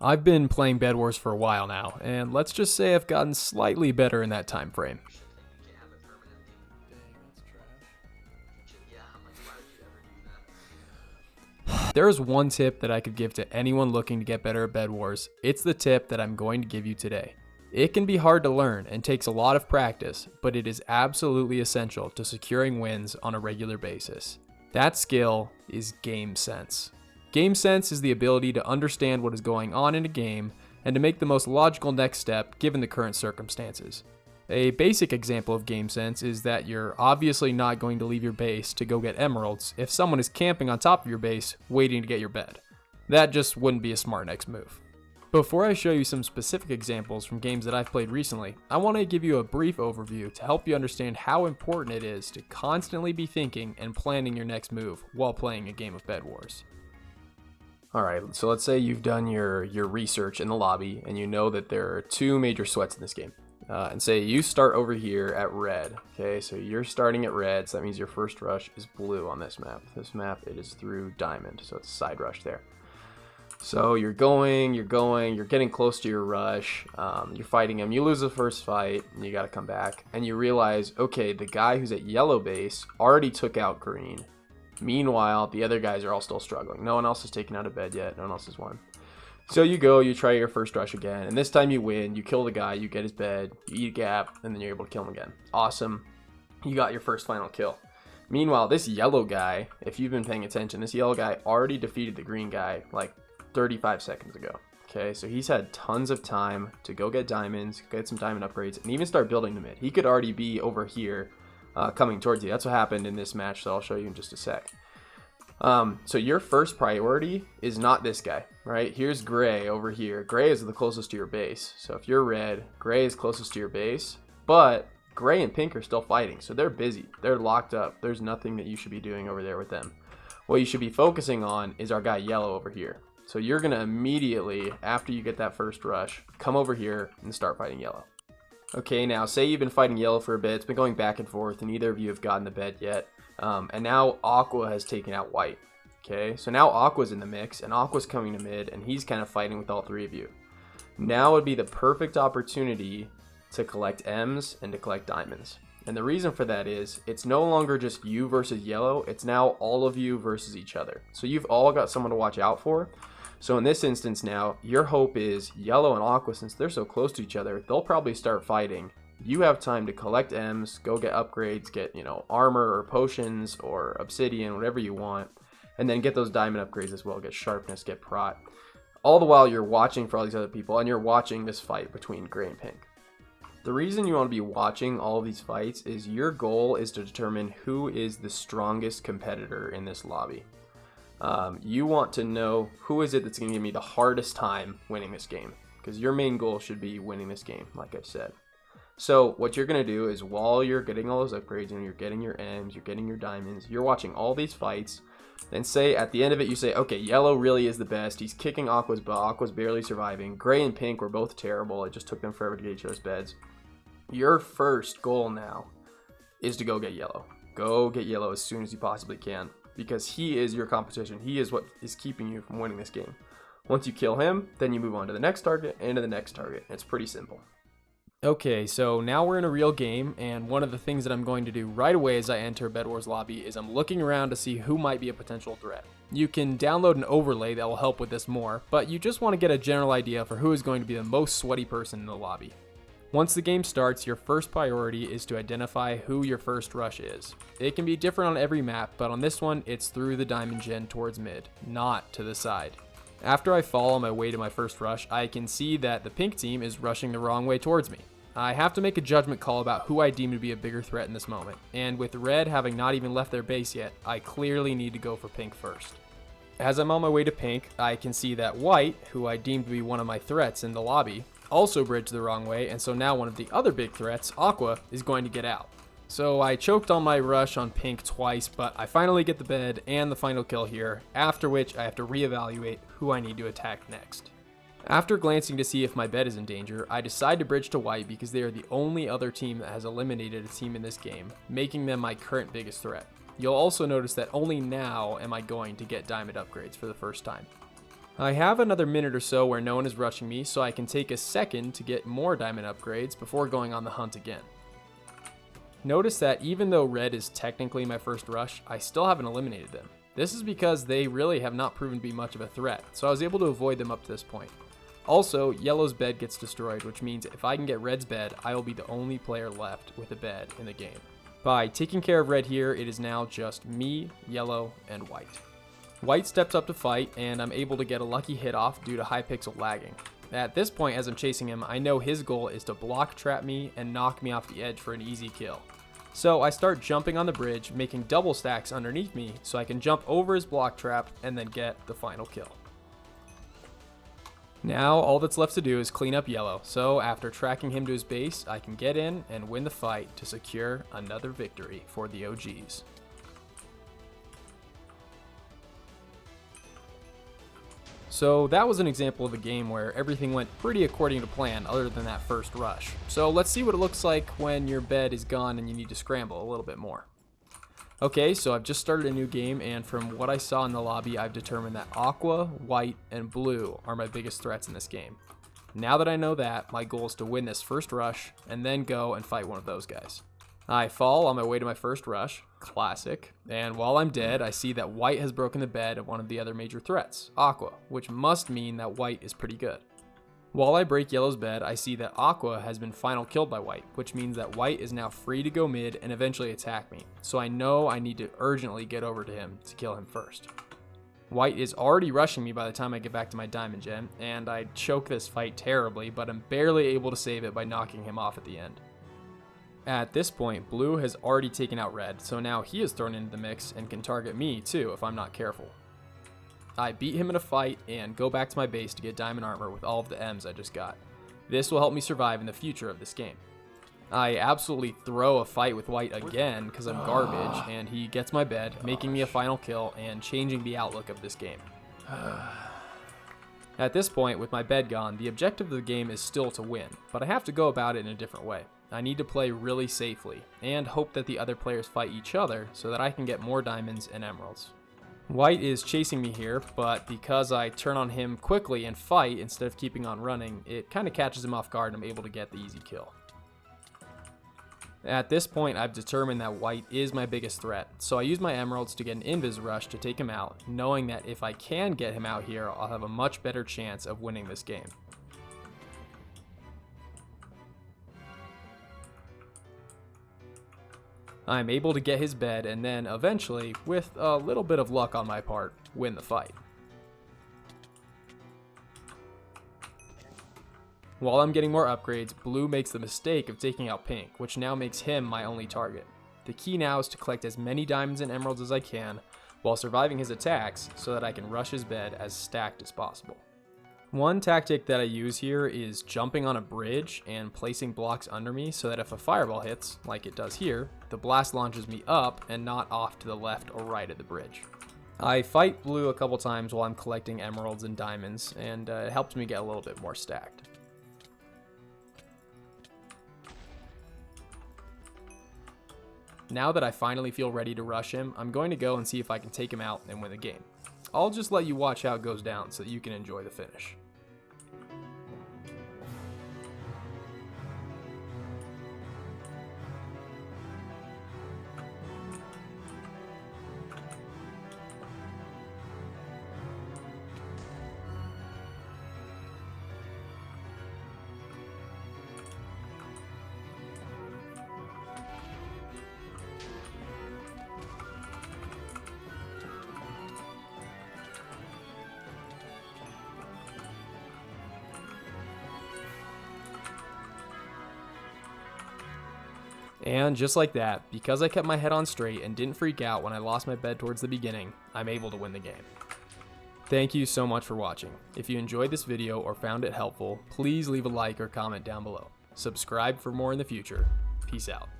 I've been playing Bedwars for a while now, and let's just say I've gotten slightly better in that time frame. There is one tip that I could give to anyone looking to get better at Bedwars. It's the tip that I'm going to give you today. It can be hard to learn and takes a lot of practice, but it is absolutely essential to securing wins on a regular basis. That skill is game sense. Game sense is the ability to understand what is going on in a game and to make the most logical next step given the current circumstances. A basic example of game sense is that you're obviously not going to leave your base to go get emeralds if someone is camping on top of your base waiting to get your bed. That just wouldn't be a smart next move. Before I show you some specific examples from games that I've played recently, I want to give you a brief overview to help you understand how important it is to constantly be thinking and planning your next move while playing a game of Bedwars. Alright, so let's say you've done your research in the lobby and you know that there are two major sweats in this game. And say you start over here at red. Okay, so you're starting at red, so that means your first rush is blue on this map. This map, it is through diamond, so it's a side rush there. So you're getting close to your rush, you're fighting him, you lose the first fight, and you gotta come back, and you realize, okay, the guy who's at yellow base already took out green. Meanwhile, the other guys are all still struggling. No one else has taken out a bed yet, no one else has won. So you go, you try your first rush again, and this time you win, you kill the guy, you get his bed, you eat a gap, and then you're able to kill him again. Awesome. You got your first final kill. Meanwhile, this yellow guy, if you've been paying attention, this yellow guy already defeated the green guy like 35 seconds ago. Okay, so he's had tons of time to go get diamonds, get some diamond upgrades, and even start building the mid. He could already be over here coming towards you. That's what happened in this match, so I'll show you in just a sec. So your first priority is not this guy, right? Here's gray over here. Gray is the closest to your base. So if you're red, gray is closest to your base, but gray and pink are still fighting. So they're busy. They're locked up. There's nothing that you should be doing over there with them. What you should be focusing on is our guy yellow over here. So you're going to immediately, after you get that first rush, come over here and start fighting yellow. Okay, now say you've been fighting yellow for a bit. It's been going back and forth, and neither of you have gotten the bed yet. And now Aqua has taken out white. Okay, so now Aqua's in the mix, and Aqua's coming to mid, and he's kind of fighting with all three of you. Now would be the perfect opportunity to collect M's and to collect diamonds. And the reason for that is, it's no longer just you versus yellow, it's now all of you versus each other. So you've all got someone to watch out for. So in this instance now, your hope is yellow and Aqua, since they're so close to each other, they'll probably start fighting. You have time to collect M's, go get upgrades, get, armor or potions or obsidian, whatever you want, and then get those diamond upgrades as well, get sharpness, get prot. All the while you're watching for all these other people, and you're watching this fight between gray and pink. The reason you want to be watching all of these fights is your goal is to determine who is the strongest competitor in this lobby. You want to know who is it that's going to give me the hardest time winning this game, because your main goal should be winning this game, like I've said. So what you're going to do is while you're getting all those upgrades and you're getting your M's, you're getting your diamonds, you're watching all these fights, and say at the end of it you say, okay, yellow really is the best. He's kicking Aqua's butt. Aqua's barely surviving. Gray and pink were both terrible. It just took them forever to get each other's beds. Your first goal now is to go get yellow. Go get yellow as soon as you possibly can, because he is your competition. He is what is keeping you from winning this game. Once you kill him, then you move on to the next target and to the next target. It's pretty simple. Okay, so now we're in a real game, and one of the things that I'm going to do right away as I enter Bedwars lobby is I'm looking around to see who might be a potential threat. You can download an overlay that will help with this more, but you just want to get a general idea for who is going to be the most sweaty person in the lobby. Once the game starts, your first priority is to identify who your first rush is. It can be different on every map, but on this one, it's through the diamond gen towards mid, not to the side. After I fall on my way to my first rush, I can see that the pink team is rushing the wrong way towards me. I have to make a judgment call about who I deem to be a bigger threat in this moment, and with red having not even left their base yet, I clearly need to go for pink first. As I'm on my way to pink, I can see that white, who I deem to be one of my threats in the lobby, also bridged the wrong way, and so now one of the other big threats, Aqua, is going to get out. So I choked on my rush on pink twice, but I finally get the bed and the final kill here, after which I have to reevaluate who I need to attack next. After glancing to see if my bed is in danger, I decide to bridge to white because they are the only other team that has eliminated a team in this game, making them my current biggest threat. You'll also notice that only now am I going to get diamond upgrades for the first time. I have another minute or so where no one is rushing me, so I can take a second to get more diamond upgrades before going on the hunt again. Notice that even though red is technically my first rush, I still haven't eliminated them. This is because they really have not proven to be much of a threat, so I was able to avoid them up to this point. Also, yellow's bed gets destroyed, which means if I can get red's bed, I will be the only player left with a bed in the game. By taking care of red here, it is now just me, yellow, and white. White steps up to fight, and I'm able to get a lucky hit off due to Hypixel lagging. At this point, as I'm chasing him, I know his goal is to block trap me and knock me off the edge for an easy kill. So I start jumping on the bridge, making double stacks underneath me so I can jump over his block trap and then get the final kill. Now all that's left to do is clean up yellow, so after tracking him to his base, I can get in and win the fight to secure another victory for the OGs. So that was an example of a game where everything went pretty according to plan other than that first rush. So let's see what it looks like when your bed is gone and you need to scramble a little bit more. Okay, so I've just started a new game, and from what I saw in the lobby, I've determined that aqua, white, and blue are my biggest threats in this game. Now that I know that, my goal is to win this first rush and then go and fight one of those guys. I fall on my way to my first rush, classic, and while I'm dead, I see that white has broken the bed of one of the other major threats, aqua, which must mean that white is pretty good. While I break yellow's bed, I see that aqua has been final killed by white, which means that white is now free to go mid and eventually attack me, so I know I need to urgently get over to him to kill him first. White is already rushing me by the time I get back to my diamond gem, and I choke this fight terribly, but I'm barely able to save it by knocking him off at the end. At this point, blue has already taken out red, so now he is thrown into the mix and can target me too if I'm not careful. I beat him in a fight and go back to my base to get diamond armor with all of the M's I just got. This will help me survive in the future of this game. I absolutely throw a fight with white again because I'm garbage, and he gets my bed, making me a final kill and changing the outlook of this game. At this point, with my bed gone, the objective of the game is still to win, but I have to go about it in a different way. I need to play really safely, and hope that the other players fight each other so that I can get more diamonds and emeralds. White is chasing me here, but because I turn on him quickly and fight instead of keeping on running, it kind of catches him off guard and I'm able to get the easy kill. At this point, I've determined that white is my biggest threat, so I use my emeralds to get an invis rush to take him out, knowing that if I can get him out here, I'll have a much better chance of winning this game. I'm able to get his bed and then eventually, with a little bit of luck on my part, win the fight. While I'm getting more upgrades, blue makes the mistake of taking out pink, which now makes him my only target. The key now is to collect as many diamonds and emeralds as I can while surviving his attacks so that I can rush his bed as stacked as possible. One tactic that I use here is jumping on a bridge and placing blocks under me so that if a fireball hits, like it does here, the blast launches me up and not off to the left or right of the bridge. I fight blue a couple times while I'm collecting emeralds and diamonds, and it helps me get a little bit more stacked. Now that I finally feel ready to rush him, I'm going to go and see if I can take him out and win the game. I'll just let you watch how it goes down so that you can enjoy the finish. And just like that, because I kept my head on straight and didn't freak out when I lost my bed towards the beginning, I'm able to win the game. Thank you so much for watching. If you enjoyed this video or found it helpful, please leave a like or comment down below. Subscribe for more in the future. Peace out.